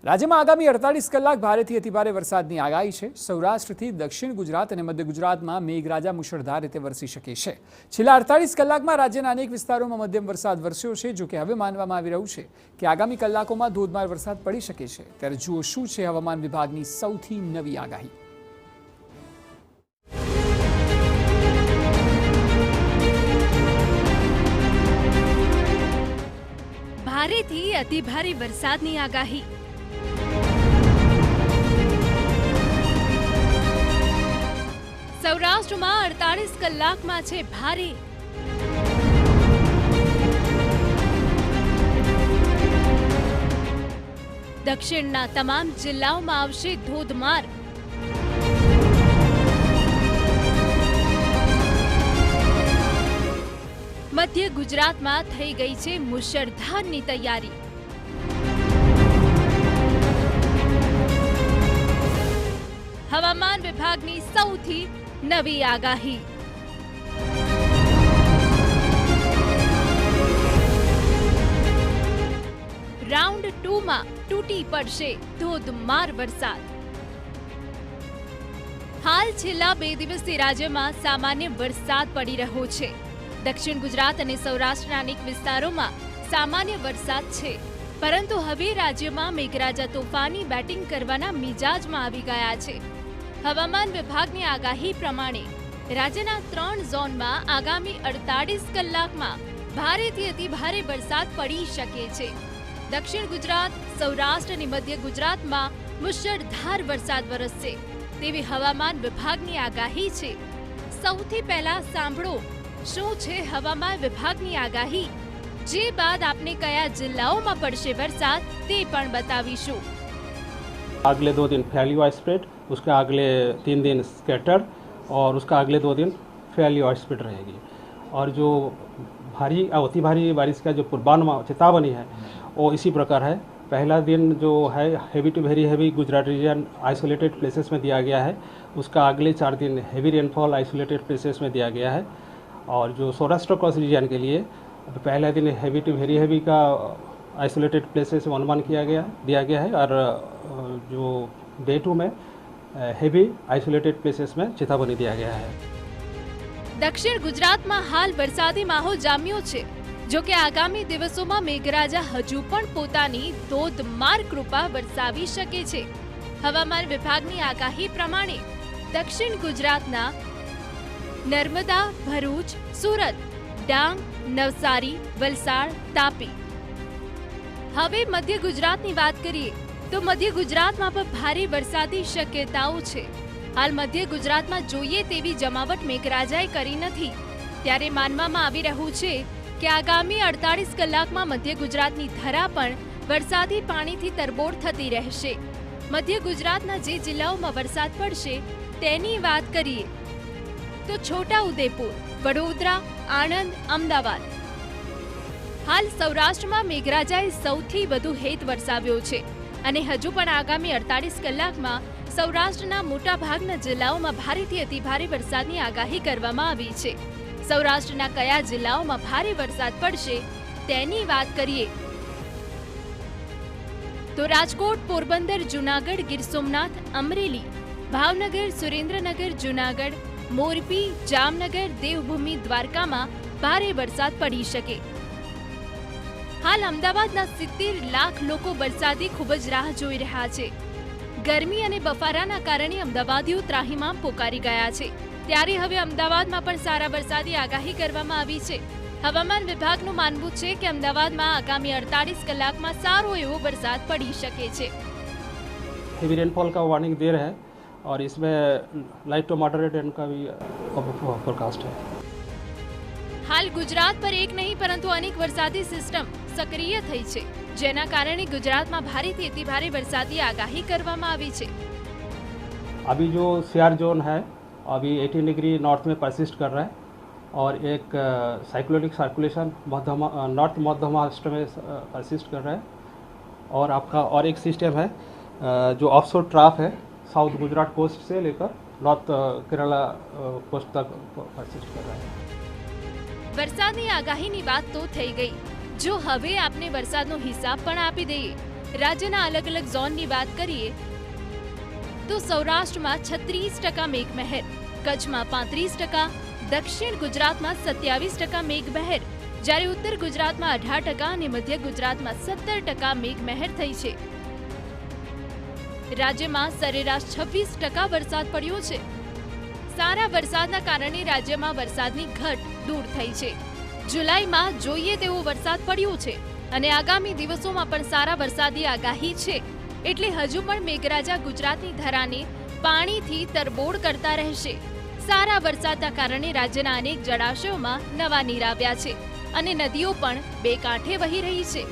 રાજ્યમાં આગામી 48 કલાક ભારેથી અતિભારે વરસાદની આગાહી છે। સૌરાષ્ટ્રથી દક્ષિણ ગુજરાત અને મધ્ય ગુજરાતમાં મેઘરાજા મુશળધાર રીતે વરસી શકે છે। છેલ્લા 48 કલાકમાં રાજ્યના અનેક વિસ્તારોમાં મધ્યમ વરસાદ વરસ્યો છે। જો કે હવે માનવામાં આવી રહ્યું છે કે આગામી કલાકોમાં ધોધમાર વરસાદ પડી શકે છે। ત્યારે જુઓ શું છે હવામાન વિભાગની સૌથી નવી આગાહી। ભારેથી અતિભારે વરસાદની આગાહી। સૌરાષ્ટ્રમાં 48 કલાકમાં છે ભારે। દક્ષિણના તમામ જિલ્લાઓમાં આવશે ધોધમાર। મધ્ય ગુજરાતમાં થઈ ગઈ છે મુશળધારની તૈયારી। હવામાન વિભાગની સૌથી નવી આગાહી। રાઉન્ડ 2માં તૂટી પડશે ધોધમાર વરસાદ। હાલ છેલ્લા 2 દિવસથી રાજ્યમાં સામાન્ય વરસાદ પડી રહ્યો છે। દક્ષિણ ગુજરાત અને સૌરાષ્ટ્રના અનેક વિસ્તારોમાં સામાન્ય વરસાદ છે, પરંતુ હવે રાજ્યમાં મેઘરાજા તોફાની બેટિંગ કરવાના મિજાજમાં આવી ગયા છે। હવામાન વિભાગની આગાહી પ્રમાણે રાજ્યના 3 ઝોનમાં આગામી 48 કલાકમાં ભારેથી અતિભારે વરસાદ પડી શકે છે। દક્ષિણ ગુજરાત, સૌરાષ્ટ્ર અને મધ્ય ગુજરાતમાં મુશળધાર વરસાદ વરસશે તેવી હવામાન વિભાગની આગાહી છે। સૌથી પહેલા સાંભળો શું છે હવામાન વિભાગની આગાહી, જે બાદ આપને કયા જિલ્લાઓમાં પડશે વરસાદ તે પણ बताવીશું। अगले 2 दिन फैली वाइड स्प्रेड, उसका अगले 3 दिन स्कैटर और उसका अगले 2 दिन फैली वाइड स्प्रेड रहेगी। और जो भारी अति भारी बारिश का जो पूर्वानुमान चेतावनी है वो इसी प्रकार है। पहला दिन जो है heavy to very heavy Gujarat region isolated places में दिया गया है, उसका अगले 4 दिन हेवी रेनफॉल आइसोलेटेड प्लेसेस में दिया गया है। और जो सौराष्ट्र क्रॉस रीजन के लिए पहला दिन हेवी टू वेरी हेवी का आइसोलेटेड प्लेसेस में अनुमान दिया गया है। और जो डे 2 में हेवी आइसोलेटेड प्लेसेस में चेतावनी दिया गया है। દક્ષિણ ગુજરાતમાં હાલ વરસાદી માહોલ જામ્યો છે। જો કે આગામી દિવસોમાં મેઘરાજા હજુ પણ પોતાની ધોધમાર કૃપા વરસાવી શકે છે। હવામાન વિભાગની આગાહી પ્રમાણે દક્ષિણ ગુજરાતના નર્મદા, ભરૂચ, સુરત, ડાંગ, નવસારી, વલસાડ, તાપી। હવે મધ્ય ગુજરાતની વાત કરીએ તો મધ્ય ગુજરાતમાં પણ ભારે વરસાદી શક્યતાઓ છે। હાલ મધ્ય ગુજરાતમાં જોઈએ તેવી જમાવટ મેઘરાજાએ કરી નથી, ત્યારે માનવામાં આવી રહ્યું છે કે આગામી 48 કલાકમાં મધ્ય ગુજરાતની ધરા પણ વરસાદી પાણીથી તરબોળ થતી રહેશે। મધ્ય ગુજરાતના જે જિલ્લાઓમાં વરસાદ પડશે તેની વાત કરીએ તો છોટા ઉદેપુર, વડોદરા, આણંદ, અમદાવાદ। હાલ સૌરાષ્ટ્રમાં મેઘરાજાએ સૌથી વધુ હેત વરસાવ્યો છે અને હજુ પણ આગામી 48 કલાકમાં સૌરાષ્ટ્રના મોટાભાગના જિલ્લાઓમાં ભારેથી અતિભારે વરસાદની આગાહી કરવામાં આવી છે। સૌરાષ્ટ્રના કયા જિલ્લાઓમાં ભારે વરસાદ પડશે તેની વાત કરીએ તો રાજકોટ, પોરબંદર, જૂનાગઢ, ગીર સોમનાથ, અમરેલી, ભાવનગર, સુરેન્દ્રનગર, જૂનાગઢ, મોરબી, જામનગર, દેવભૂમિ, દ્વારકામાં ભારે વરસાદ પડી શકે। હાલ અમદાવાદના 70 લાખ લોકો વરસાદી ખૂબ જ રાહ જોઈ રહ્યા છે। ગરમી અને બફારાના કારણે અમદાવાદીઓ ત્રાહિમામ પોકારી ગયા છે, ત્યારે હવે અમદાવાદમાં પણ સારા વરસાદી આગાહી કરવામાં આવી છે। હવામાન વિભાગનું માનવું છે કે અમદાવાદમાં આગામી 48 કલાકમાં સારો એવો વરસાદ પડી શકે છે। हेवी रेनफॉल का वार्निंग दे रहे हैं और इसमें लाइट टू मॉडरेट रेन का भी फोरकास्ट है। हाल गुजरात पर एक नहीं परंतु अनेक वरसादी सिस्टम सक्रिय થઈ છે, જેના કારણે ગુજરાતમાં ભારેથી અતિભારે વરસાદી આગાહી કરવામાં આવી છે। अभी जो सीआर जोन है अभी 18 डिग्री नॉर्थ में परसिस्ट कर रहा है और एक साइक्लोनिक सर्कुलेशन नॉर्थ मध्य महाराष्ट्र में परसिस्ट कर रहा है। और आपका और एक सिस्टम है जो ऑफशोर ट्राफ है साउथ गुजरात कोस्ट से लेकर नॉर्थ केरला कोस्ट तक परसिस्ट कर रहा है। વરસાદની આગાહીની વાત તો થઈ ગઈ, જો હવે આપને વરસાદનો હિસાબ પણ આપી દઈએ રાજ્યના અલગ અલગ ઝોનની વાત કરીએ તો સૌરાષ્ટ્રમાં 36% મેઘમહેર, કચ્છમાં 35%, દક્ષિણ ગુજરાતમાં 27% મેઘમહેર, જ્યારે ઉત્તર ગુજરાતમાં 18% અને મધ્ય ગુજરાતમાં 17% મેઘમહેર થઈ છે. રાજ્યમાં સરેરાશ 26% વરસાદ પડ્યો છે. સારા વરસાદના કારણે રાજ્યમાં વરસાદની ઘટ દૂર થઈ છે. જુલાઈમાં જોઈએ તેવો વરસાદ પડ્યો છે અને આગામી દિવસોમાં પણ સારા વરસાદની આગાહી છે. એટલે હજુ પણ મેઘરાજા ગુજરાતની ધરાને પાણીથી તરબોળ કરતા રહેશે. સારા વરસાદના કારણે રાજ્યના અનેક જળાશયોમાં નવા નીર આવ્યા છે અને નદીઓ પણ બે કાંઠે વહી રહી છે.